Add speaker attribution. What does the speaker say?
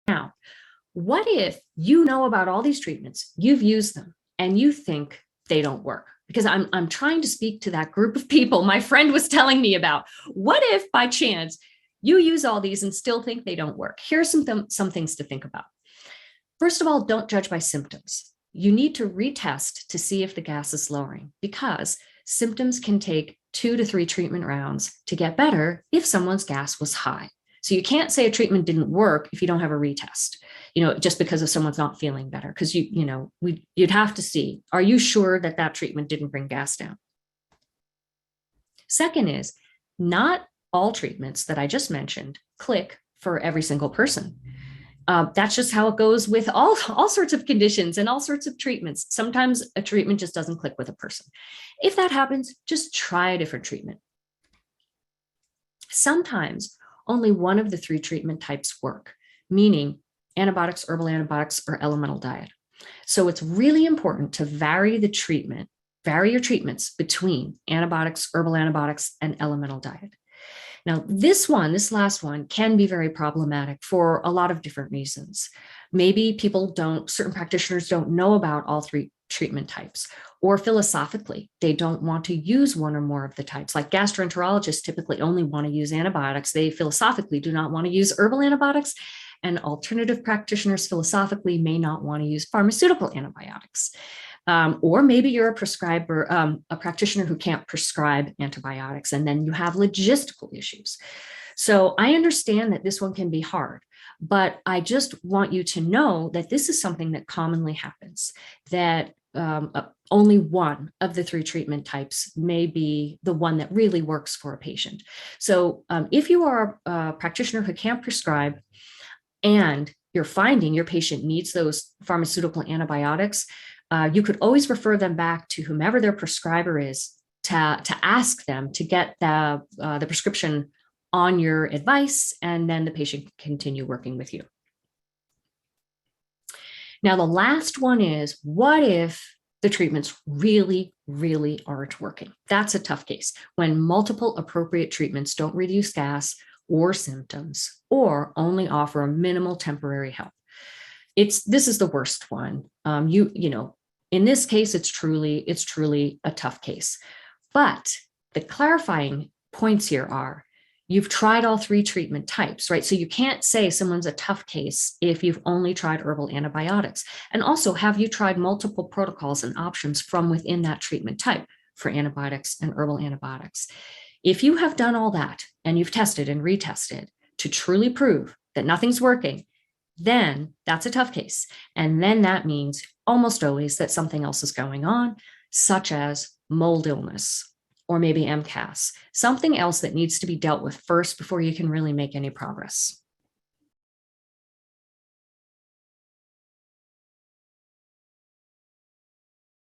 Speaker 1: Now, what if you know about all these treatments, you've used them, and you think they don't work? Because I'm trying to speak to that group of people my friend was telling me about. What if by chance you use all these and still think they don't work? Here's some things to think about. First of all, don't judge by symptoms. You need to retest to see if the gas is lowering, because symptoms can take 2 to 3 treatment rounds to get better if someone's gas was high. So you can't say a treatment didn't work if you don't have a retest, just because of someone's not feeling better, because you'd have to see, are you sure that that treatment didn't bring gas down? Second is, not all treatments that I just mentioned click for every single person. That's just how it goes with all sorts of conditions and all sorts of treatments. Sometimes a treatment just doesn't click with a person. If that happens, just try a different treatment. Sometimes only one of the 3 treatment types work, meaning antibiotics, herbal antibiotics, or elemental diet. So it's really important to vary your treatments between antibiotics, herbal antibiotics, and elemental diet. Now, this last one can be very problematic for a lot of different reasons. Maybe certain practitioners don't know about all 3 treatment types, or philosophically, they don't want to use one or more of the types. Like gastroenterologists typically only want to use antibiotics. They philosophically do not want to use herbal antibiotics, and alternative practitioners philosophically may not want to use pharmaceutical antibiotics. Or maybe you're a practitioner who can't prescribe antibiotics, and then you have logistical issues. So I understand that this one can be hard, but I just want you to know that this is something that commonly happens, that only one of the 3 treatment types may be the one that really works for a patient. So if you are a practitioner who can't prescribe and you're finding your patient needs those pharmaceutical antibiotics, you could always refer them back to whomever their prescriber is to ask them to get the prescription on your advice, and then the patient can continue working with you. Now, the last one is, what if the treatments really, really aren't working? That's a tough case, when multiple appropriate treatments don't reduce gas or symptoms, or only offer a minimal temporary help. This is the worst one. In this case, it's truly a tough case. But the clarifying points here are, you've tried all 3 treatment types, right? So you can't say someone's a tough case if you've only tried herbal antibiotics. And also, have you tried multiple protocols and options from within that treatment type for antibiotics and herbal antibiotics? If you have done all that and you've tested and retested to truly prove that nothing's working, then that's a tough case. And then that means almost always that something else is going on, such as mold illness, or maybe MCAS, something else that needs to be dealt with first before you can really make any progress.